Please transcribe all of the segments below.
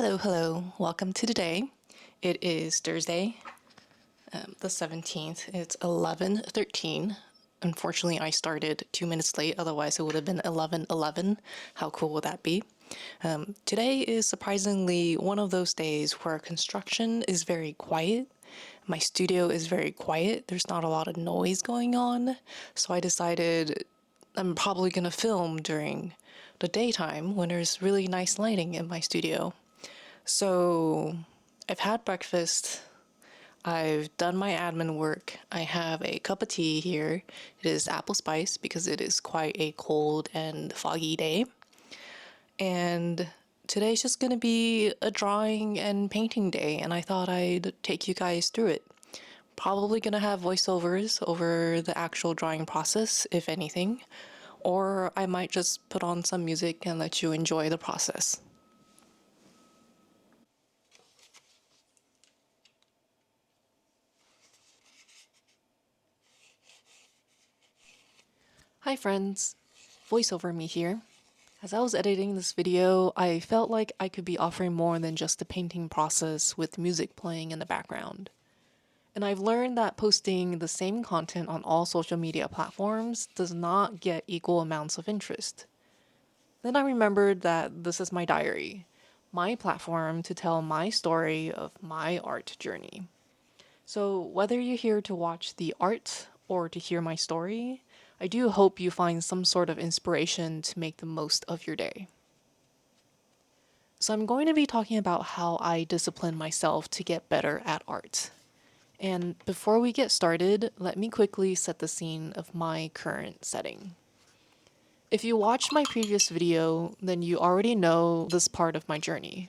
Hello, hello. Welcome to today. It is Thursday, the 17th. It's 11:13. Unfortunately, I started 2 minutes late, otherwise it would have been 11:11. How cool would that be? Today is surprisingly one of those days where construction is very quiet. My studio is very quiet. There's not a lot of noise going on. So I decided I'm probably going to film during the daytime when there's really nice lighting in my studio. So I've had breakfast. I've done my admin work. I have a cup of tea here. It is apple spice because it is quite a cold and foggy day. And today's just going to be a drawing and painting day, and I thought I'd take you guys through it. Probably going to have voiceovers over the actual drawing process, if anything, or I might just put on some music and let you enjoy the process. Hi friends, voiceover me here. As I was editing this video, I felt like I could be offering more than just the painting process with music playing in the background. And I've learned that posting the same content on all social media platforms does not get equal amounts of interest. Then I remembered that this is my diary, my platform to tell my story of my art journey. So whether you're here to watch the art or to hear my story, I do hope you find some sort of inspiration to make the most of your day. So I'm going to be talking about how I discipline myself to get better at art. And before we get started, let me quickly set the scene of my current setting. If you watched my previous video, then you already know this part of my journey.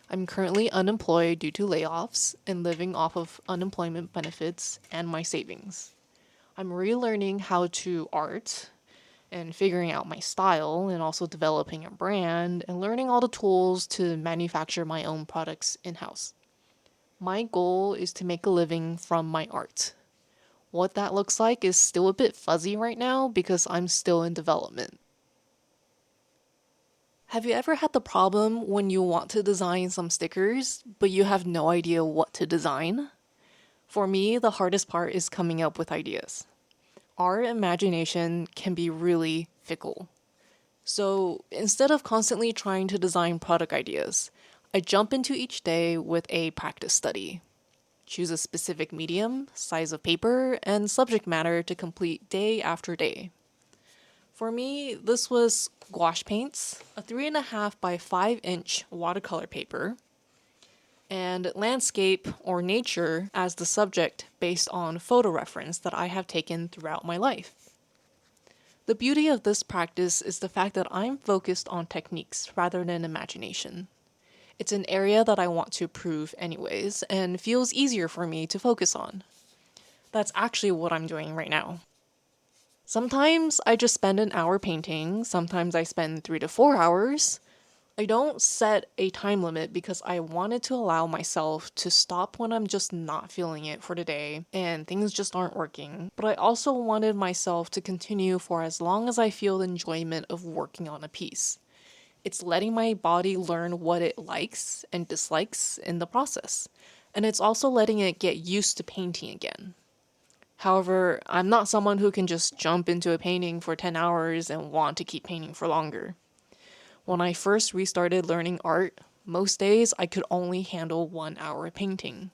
I'm currently unemployed due to layoffs and living off of unemployment benefits and my savings. I'm relearning how to art and figuring out my style and also developing a brand and learning all the tools to manufacture my own products in-house. My goal is to make a living from my art. What that looks like is still a bit fuzzy right now because I'm still in development. Have you ever had the problem when you want to design some stickers, but you have no idea what to design? For me, the hardest part is coming up with ideas. Our imagination can be really fickle. So instead of constantly trying to design product ideas, I jump into each day with a practice study. Choose a specific medium, size of paper, and subject matter to complete day after day. For me, this was gouache paints, a 3.5 by 5-inch watercolor paper, and landscape or nature as the subject based on photo reference that I have taken throughout my life. The beauty of this practice is the fact that I'm focused on techniques rather than imagination. It's an area that I want to improve anyways, and feels easier for me to focus on. That's actually what I'm doing right now. Sometimes I just spend an hour painting, sometimes I spend 3 to 4 hours. I don't set a time limit because I wanted to allow myself to stop when I'm just not feeling it for the day and things just aren't working. But I also wanted myself to continue for as long as I feel the enjoyment of working on a piece. It's letting my body learn what it likes and dislikes in the process. And it's also letting it get used to painting again. However, I'm not someone who can just jump into a painting for 10 hours and want to keep painting for longer. When I first restarted learning art, most days I could only handle 1 hour painting.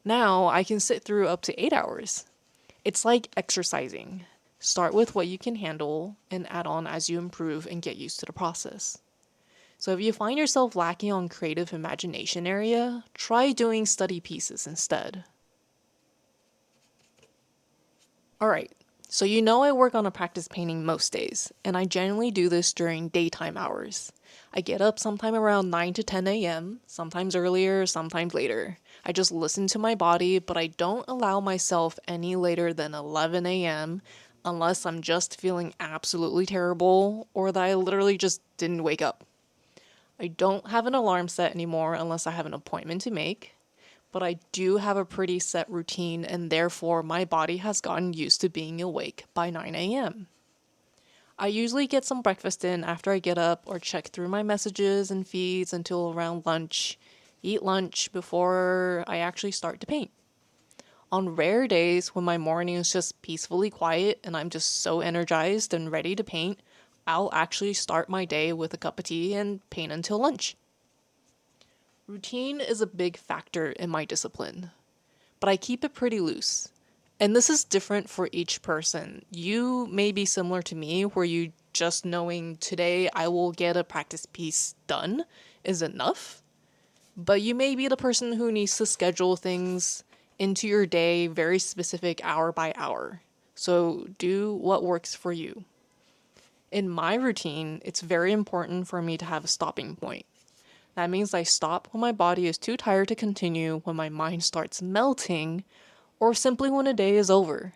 Now I can sit through up to 8 hours. It's like exercising. Start with what you can handle and add on as you improve and get used to the process. So if you find yourself lacking on creative imagination area, try doing study pieces instead. Alright, so you know I work on a practice painting most days, and I generally do this during daytime hours. I get up sometime around 9 to 10 a.m., sometimes earlier, sometimes later. I just listen to my body, but I don't allow myself any later than 11 a.m. unless I'm just feeling absolutely terrible or that I literally just didn't wake up. I don't have an alarm set anymore unless I have an appointment to make, but I do have a pretty set routine and therefore my body has gotten used to being awake by 9 a.m. I usually get some breakfast in after I get up or check through my messages and feeds until around lunch, eat lunch before I actually start to paint. On rare days when my morning is just peacefully quiet and I'm just so energized and ready to paint, I'll actually start my day with a cup of tea and paint until lunch. Routine is a big factor in my discipline, but I keep it pretty loose. And this is different for each person. You may be similar to me, where you just knowing today I will get a practice piece done is enough. But you may be the person who needs to schedule things into your day very specific hour by hour. So do what works for you. In my routine, it's very important for me to have a stopping point. That means I stop when my body is too tired to continue, when my mind starts melting, or simply when a day is over.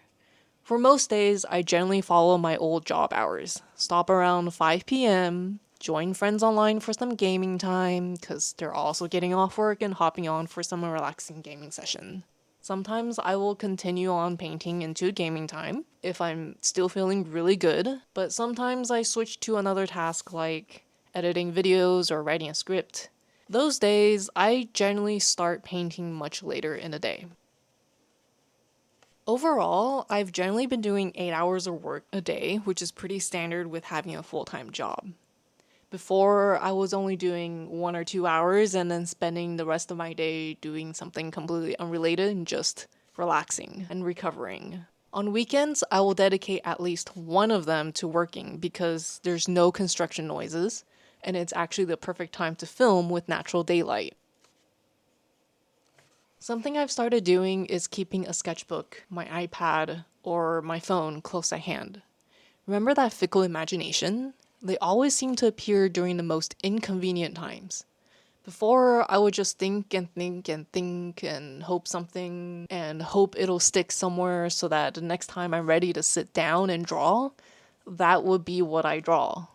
For most days, I generally follow my old job hours. Stop around 5 p.m., join friends online for some gaming time, because they're also getting off work and hopping on for some relaxing gaming session. Sometimes I will continue on painting into gaming time if I'm still feeling really good, but sometimes I switch to another task like editing videos or writing a script. Those days, I generally start painting much later in the day. Overall, I've generally been doing 8 hours of work a day, which is pretty standard with having a full-time job. Before, I was only doing 1 or 2 hours and then spending the rest of my day doing something completely unrelated and just relaxing and recovering. On weekends, I will dedicate at least one of them to working because there's no construction noises and it's actually the perfect time to film with natural daylight. Something I've started doing is keeping a sketchbook, my iPad, or my phone close at hand. Remember that fickle imagination? They always seem to appear during the most inconvenient times. Before, I would just think and think and think and hope it'll stick somewhere so that the next time I'm ready to sit down and draw, that would be what I draw.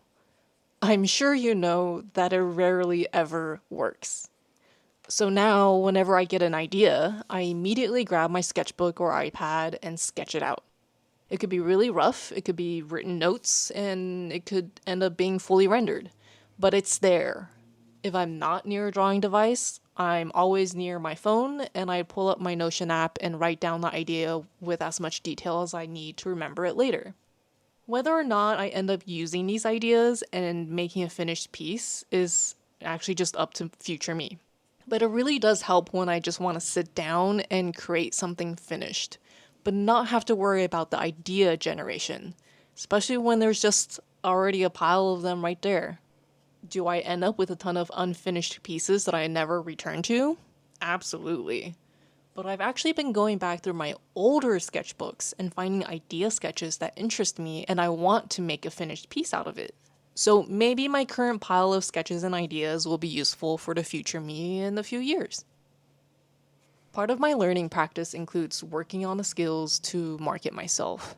I'm sure you know that it rarely ever works. So now, whenever I get an idea, I immediately grab my sketchbook or iPad and sketch it out. It could be really rough, it could be written notes, and it could end up being fully rendered. But it's there. If I'm not near a drawing device, I'm always near my phone, and I pull up my Notion app and write down the idea with as much detail as I need to remember it later. Whether or not I end up using these ideas and making a finished piece is actually just up to future me. But it really does help when I just want to sit down and create something finished, but not have to worry about the idea generation, especially when there's just already a pile of them right there. Do I end up with a ton of unfinished pieces that I never return to? Absolutely. But I've actually been going back through my older sketchbooks and finding idea sketches that interest me and I want to make a finished piece out of it. So maybe my current pile of sketches and ideas will be useful for the future me in a few years. Part of my learning practice includes working on the skills to market myself.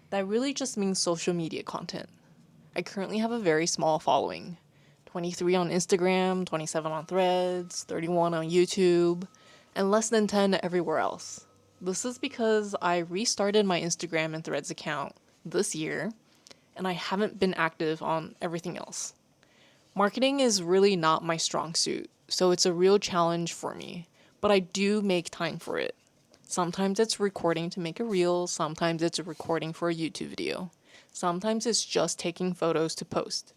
That really just means social media content. I currently have a very small following. 23 on Instagram, 27 on Threads, 31 on YouTube, and less than 10 everywhere else. This is because I restarted my Instagram and Threads account this year, and I haven't been active on everything else. Marketing is really not my strong suit, so it's a real challenge for me, but I do make time for it. Sometimes it's recording to make a reel, sometimes it's recording for a YouTube video. Sometimes it's just taking photos to post.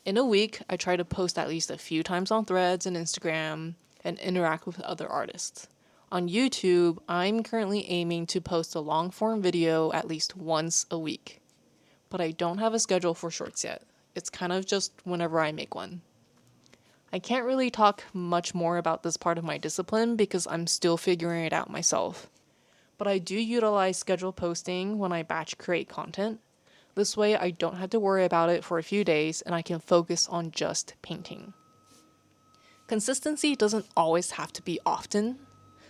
In a week, I try to post at least a few times on Threads and Instagram and interact with other artists. On YouTube, I'm currently aiming to post a long form video at least once a week. But I don't have a schedule for shorts yet. It's kind of just whenever I make one. I can't really talk much more about this part of my discipline because I'm still figuring it out myself. But I do utilize scheduled posting when I batch create content. This way I don't have to worry about it for a few days and I can focus on just painting. Consistency doesn't always have to be often.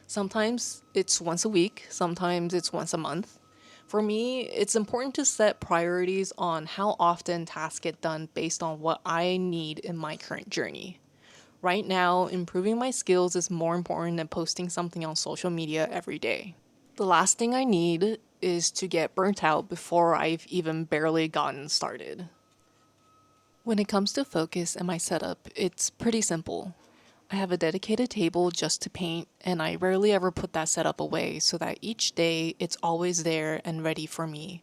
Sometimes it's once a week, sometimes it's once a month. For me, it's important to set priorities on how often tasks get done based on what I need in my current journey. Right now, improving my skills is more important than posting something on social media every day. The last thing I need is to get burnt out before I've even barely gotten started. When it comes to focus and my setup, it's pretty simple. I have a dedicated table just to paint, and I rarely ever put that setup away so that each day it's always there and ready for me.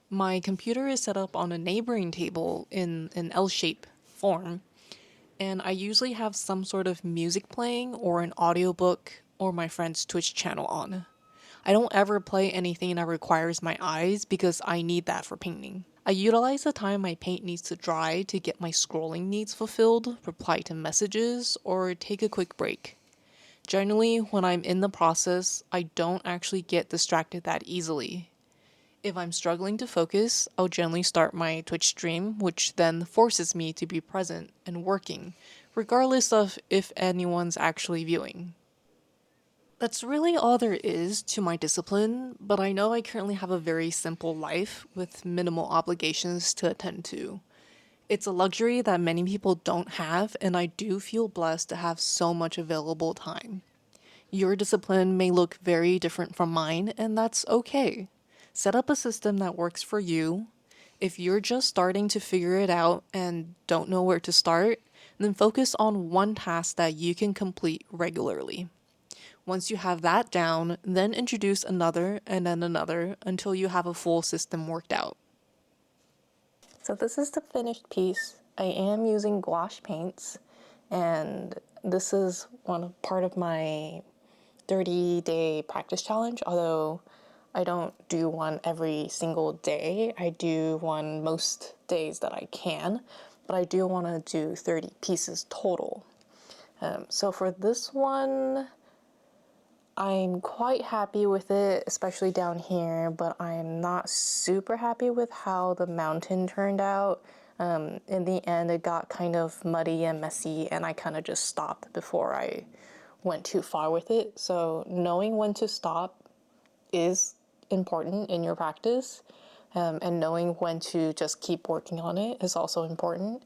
My computer is set up on a neighboring table in an L-shaped form, and I usually have some sort of music playing or an audiobook or my friend's Twitch channel on. I don't ever play anything that requires my eyes because I need that for painting. I utilize the time my paint needs to dry to get my scrolling needs fulfilled, reply to messages, or take a quick break. Generally, when I'm in the process, I don't actually get distracted that easily. If I'm struggling to focus, I'll generally start my Twitch stream, which then forces me to be present and working, regardless of if anyone's actually viewing. That's really all there is to my discipline, but I know I currently have a very simple life with minimal obligations to attend to. It's a luxury that many people don't have, and I do feel blessed to have so much available time. Your discipline may look very different from mine, and that's okay. Set up a system that works for you. If you're just starting to figure it out and don't know where to start, then focus on one task that you can complete regularly. Once you have that down, then introduce another and then another until you have a full system worked out. So this is the finished piece. I am using gouache paints, and this is part of my 30-day practice challenge, although I don't do one every single day. I do one most days that I can, but I do want to do 30 pieces total. So for this one, I'm quite happy with it, especially down here, but I'm not super happy with how the mountain turned out. In the end, it got kind of muddy and messy, and I kind of just stopped before I went too far with it. So knowing when to stop is important in your practice, and knowing when to just keep working on it is also important.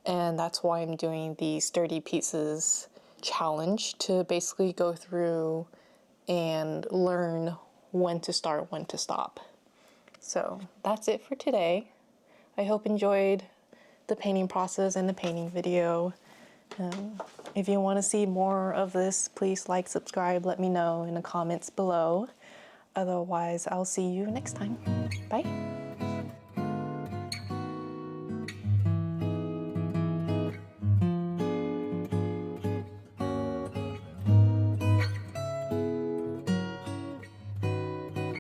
And that's why I'm doing the 30 pieces challenge, to basically go through and learn when to start, when to stop. So that's it for today. I hope you enjoyed the painting process and the painting video. If you want to see more of this, please like, subscribe, let me know in the comments below. Otherwise, I'll see you next time. Bye.